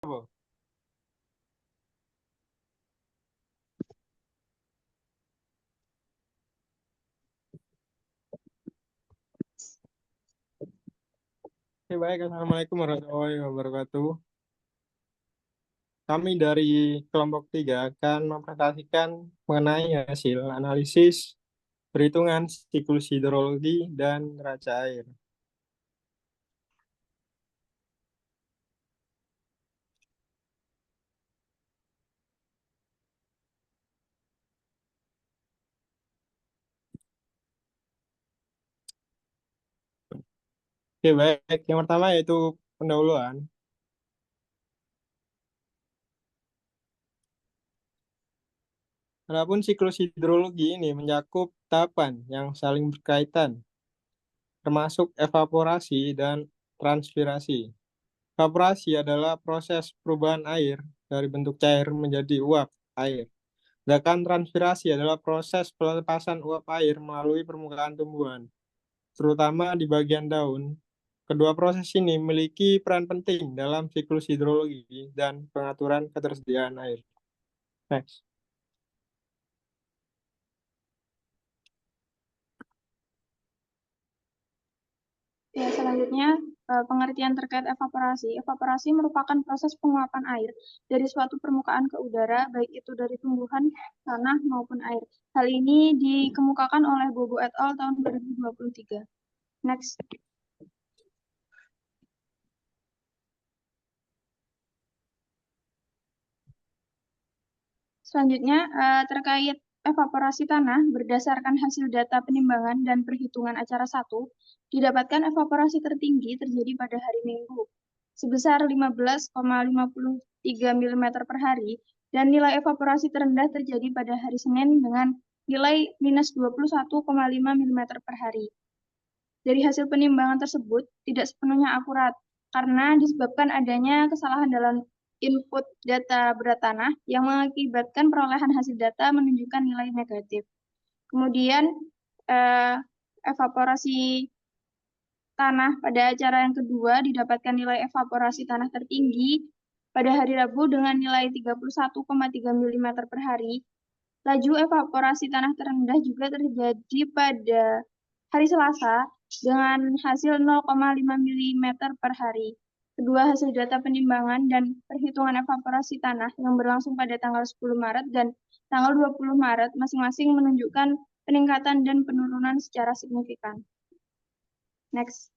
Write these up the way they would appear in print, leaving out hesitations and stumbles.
Apa? Oke, baik. Assalamualaikum warahmatullahi wabarakatuh. Kami dari kelompok 3 akan mempresentasikan mengenai hasil analisis perhitungan siklus hidrologi dan neraca air. Oke, baik. Yang pertama yaitu pendahuluan. Adapun siklus hidrologi ini mencakup tahapan yang saling berkaitan, termasuk evaporasi dan transpirasi. Evaporasi adalah proses perubahan air dari bentuk cair menjadi uap air. Sedangkan transpirasi adalah proses pelepasan uap air melalui permukaan tumbuhan, terutama di bagian daun. Kedua proses ini memiliki peran penting dalam siklus hidrologi dan pengaturan ketersediaan air. Next. Ya, selanjutnya pengertian terkait evaporasi. Evaporasi merupakan proses penguapan air dari suatu permukaan ke udara, baik itu dari tumbuhan, tanah, maupun air. Hal ini dikemukakan oleh Bobo et al. Tahun 2023. Next. Selanjutnya, terkait evaporasi tanah, berdasarkan hasil data penimbangan dan perhitungan acara 1, didapatkan evaporasi tertinggi terjadi pada hari Minggu, sebesar 15,53 mm per hari, dan nilai evaporasi terendah terjadi pada hari Senin dengan nilai minus 21,5 mm per hari. Dari hasil penimbangan tersebut tidak sepenuhnya akurat, karena disebabkan adanya kesalahan dalam input data berat tanah yang mengakibatkan perolehan hasil data menunjukkan nilai negatif. Kemudian evaporasi tanah pada acara yang kedua didapatkan nilai evaporasi tanah tertinggi pada hari Rabu dengan nilai 31,3 mm per hari. Laju evaporasi tanah terendah juga terjadi pada hari Selasa dengan hasil 0,5 mm per hari. Kedua hasil data penimbangan dan perhitungan evaporasi tanah yang berlangsung pada tanggal 10 Maret dan tanggal 20 Maret masing-masing menunjukkan peningkatan dan penurunan secara signifikan. Next.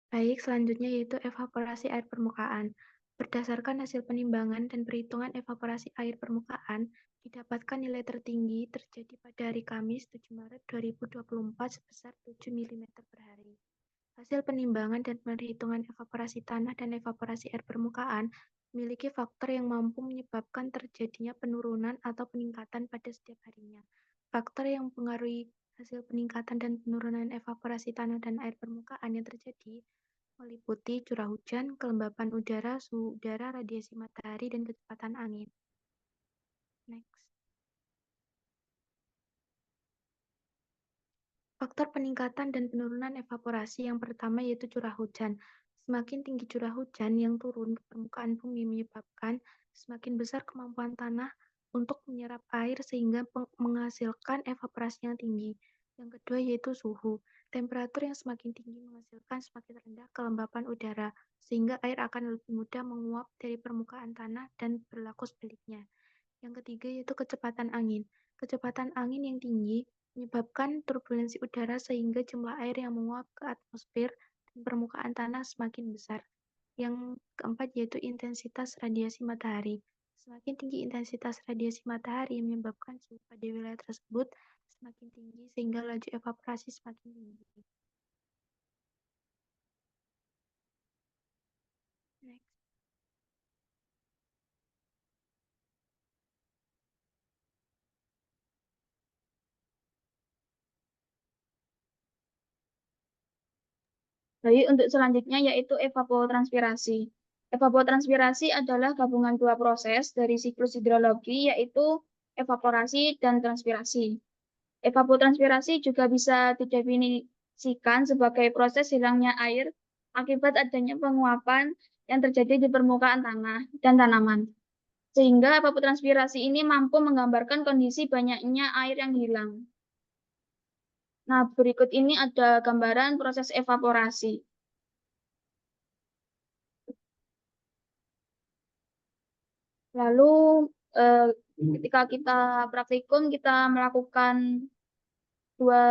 Baik, selanjutnya yaitu evaporasi air permukaan. Berdasarkan hasil penimbangan dan perhitungan evaporasi air permukaan, didapatkan nilai tertinggi terjadi pada hari Kamis 7 Maret 2024 sebesar 7 mm per hari. Hasil penimbangan dan perhitungan evaporasi tanah dan evaporasi air permukaan memiliki faktor yang mampu menyebabkan terjadinya penurunan atau peningkatan pada setiap harinya. Faktor yang mempengaruhi hasil peningkatan dan penurunan evaporasi tanah dan air permukaan yang terjadi meliputi curah hujan, kelembapan udara, suhu udara, radiasi matahari, dan kecepatan angin. Next. Faktor peningkatan dan penurunan evaporasi yang pertama yaitu curah hujan. Semakin tinggi curah hujan yang turun ke permukaan bumi menyebabkan semakin besar kemampuan tanah untuk menyerap air sehingga menghasilkan evaporasi yang tinggi. Yang kedua yaitu suhu. Temperatur yang semakin tinggi menghasilkan semakin rendah kelembapan udara, sehingga air akan lebih mudah menguap dari permukaan tanah dan berlaku sebaliknya. Yang ketiga yaitu kecepatan angin. Kecepatan angin yang tinggi menyebabkan turbulensi udara sehingga jumlah air yang menguap ke atmosfer dan permukaan tanah semakin besar. Yang keempat yaitu intensitas radiasi matahari. Semakin tinggi intensitas radiasi matahari menyebabkan suhu pada wilayah tersebut semakin tinggi sehingga laju evaporasi semakin tinggi. Next. Baik, untuk selanjutnya yaitu evapotranspirasi. Evapotranspirasi adalah gabungan dua proses dari siklus hidrologi, yaitu evaporasi dan transpirasi. Evapotranspirasi juga bisa didefinisikan sebagai proses hilangnya air akibat adanya penguapan yang terjadi di permukaan tanah dan tanaman. Sehingga evapotranspirasi ini mampu menggambarkan kondisi banyaknya air yang hilang. Nah, berikut ini ada gambaran proses evaporasi. Lalu ketika kita praktikum, kita melakukan dua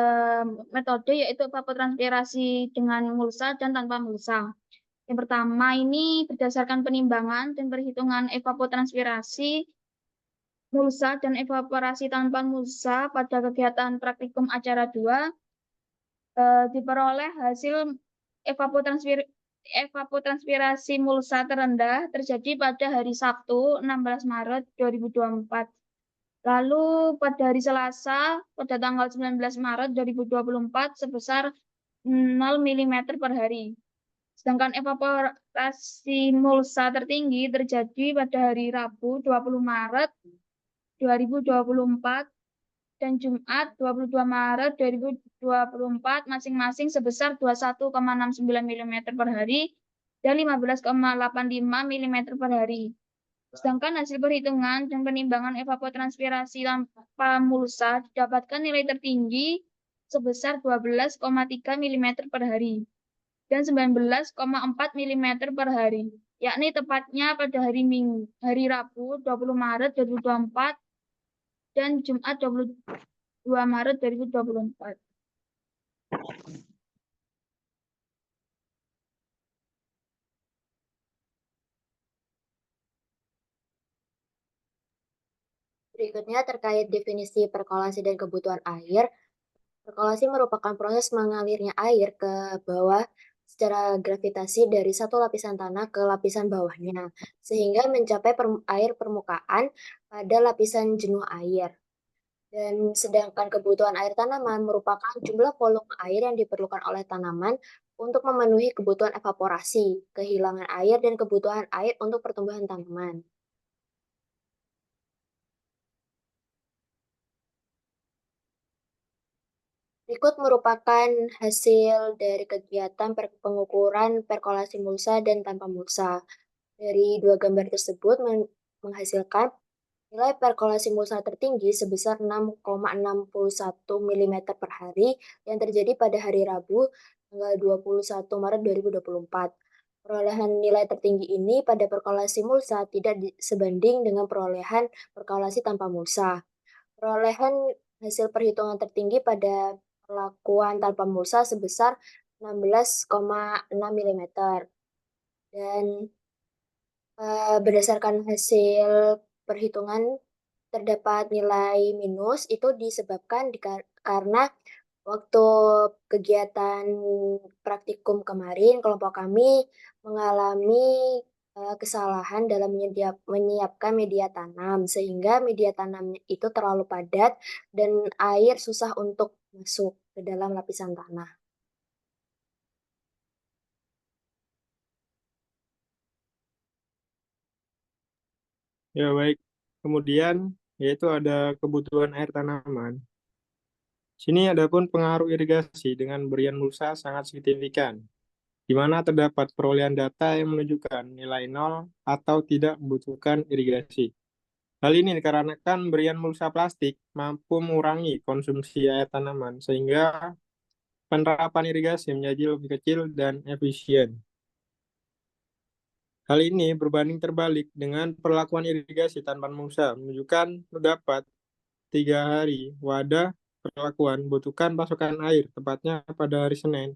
metode, yaitu evapotranspirasi dengan mulsa dan tanpa mulsa. Yang pertama ini berdasarkan penimbangan dan perhitungan evapotranspirasi mulsa dan evaporasi tanpa mulsa pada kegiatan praktikum acara 2, diperoleh hasil evapotranspirasi mulsa terendah terjadi pada hari Sabtu 16 Maret 2024. Lalu pada hari Selasa pada tanggal 19 Maret 2024 sebesar 0 mm per hari. Sedangkan evaporasi mulsa tertinggi terjadi pada hari Rabu 20 Maret 2024 dan Jumat 22 Maret 2024 masing-masing sebesar 21,69 mm per hari dan 15,85 mm per hari. Sedangkan hasil perhitungan dan penimbangan evapotranspirasi tanpa mulsa didapatkan nilai tertinggi sebesar 12,3 mm per hari dan 19,4 mm per hari, yakni tepatnya pada hari Rabu 20 Maret 2024 dan Jumat 22 Maret 2024. Berikutnya terkait definisi perkolasi dan kebutuhan air. Perkolasi merupakan proses mengalirnya air ke bawah secara gravitasi dari satu lapisan tanah ke lapisan bawahnya, sehingga mencapai air permukaan pada lapisan jenuh air. Dan sedangkan kebutuhan air tanaman merupakan jumlah volume air yang diperlukan oleh tanaman untuk memenuhi kebutuhan evaporasi, kehilangan air, dan kebutuhan air untuk pertumbuhan tanaman. Berikut merupakan hasil dari kegiatan pengukuran perkolasi mulsa dan tanpa mulsa. Dari dua gambar tersebut menghasilkan nilai perkolasi mulsa tertinggi sebesar 6,61 mm per hari yang terjadi pada hari Rabu tanggal 21 Maret 2024. Perolehan nilai tertinggi ini pada perkolasi mulsa tidak sebanding dengan perolehan perkolasi tanpa mulsa. Perolehan hasil perhitungan tertinggi pada perlakuan tanpa mulsa sebesar 16,6 mm. Dan berdasarkan hasil perhitungan terdapat nilai minus itu disebabkan karena waktu kegiatan praktikum kemarin kelompok kami mengalami kesalahan dalam menyiapkan media tanam sehingga media tanamnya itu terlalu padat dan air susah untuk masuk ke dalam lapisan tanah. Ya baik. Kemudian yaitu ada kebutuhan air tanaman. Sini ada pun pengaruh irigasi dengan berian mulsa sangat signifikan, di mana terdapat perolehan data yang menunjukkan nilai nol atau tidak membutuhkan irigasi. Hal ini dikarenakan berian mulsa plastik mampu mengurangi konsumsi air tanaman, sehingga penerapan irigasi menjadi lebih kecil dan efisien. Hal ini berbanding terbalik dengan perlakuan irigasi tanpa mulsa, menunjukkan terdapat 3 hari wadah perlakuan membutuhkan pasokan air, tepatnya pada hari Senin,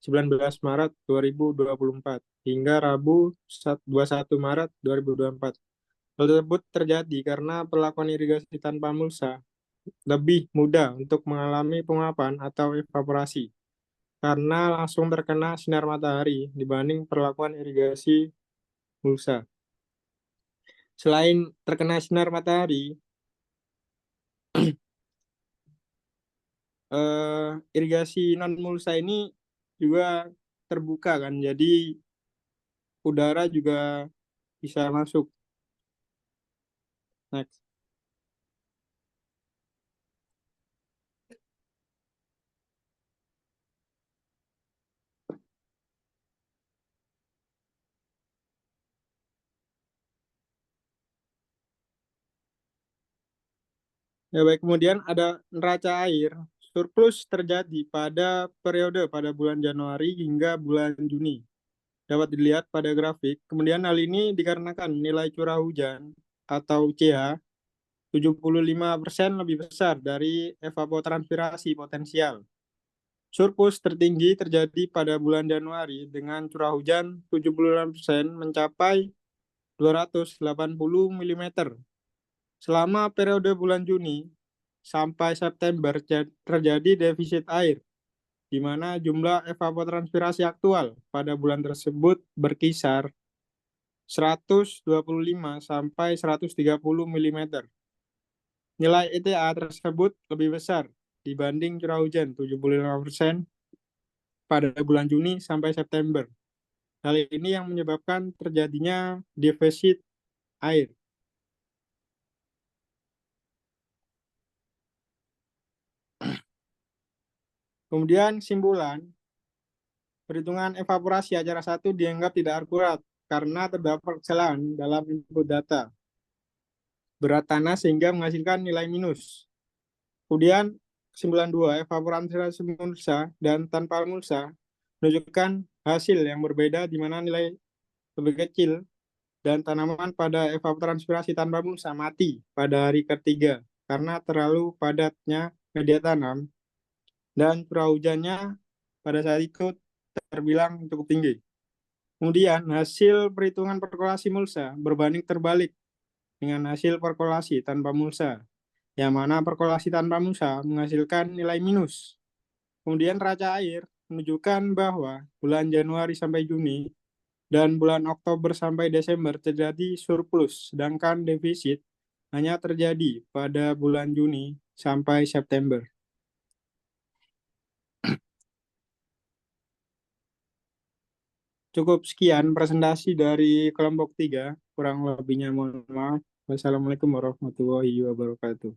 19 Maret 2024 hingga Rabu 21 Maret 2024. Hal tersebut terjadi karena perlakuan irigasi tanpa mulsa lebih mudah untuk mengalami penguapan atau evaporasi karena langsung terkena sinar matahari dibanding perlakuan irigasi mulsa. Selain terkena sinar matahari, irigasi non mulsa ini juga terbuka kan, jadi udara juga bisa masuk. Next. Ya baik, kemudian ada neraca air. Surplus terjadi pada bulan Januari hingga bulan Juni. Dapat dilihat pada grafik. Kemudian hal ini dikarenakan nilai curah hujan atau CH 75% lebih besar dari evapotranspirasi potensial. Surplus tertinggi terjadi pada bulan Januari dengan curah hujan 76% mencapai 280 mm. Selama periode bulan Juni sampai September terjadi defisit air, di mana jumlah evapotranspirasi aktual pada bulan tersebut berkisar 125 sampai 130 mm. Nilai ETA tersebut lebih besar dibanding curah hujan 75% pada bulan Juni sampai September. Hal ini yang menyebabkan terjadinya defisit air. Kemudian simpulan, perhitungan evaporasi acara 1 dianggap tidak akurat karena terdapat kesalahan dalam input data berat tanah sehingga menghasilkan nilai minus. Kemudian kesimpulan 2, evaporasi mulsa dan tanpa mulsa menunjukkan hasil yang berbeda di mana nilai lebih kecil dan tanaman pada evapotranspirasi tanpa mulsa mati pada hari ketiga karena terlalu padatnya media tanam dan curah hujannya pada saat itu terbilang cukup tinggi. Kemudian hasil perhitungan perkolasi mulsa berbanding terbalik dengan hasil perkolasi tanpa mulsa, yang mana perkolasi tanpa mulsa menghasilkan nilai minus. Kemudian neraca air menunjukkan bahwa bulan Januari sampai Juni dan bulan Oktober sampai Desember terjadi surplus, sedangkan defisit hanya terjadi pada bulan Juni sampai September. Cukup sekian presentasi dari kelompok 3, kurang lebihnya mohon maaf. Wassalamualaikum warahmatullahi wabarakatuh.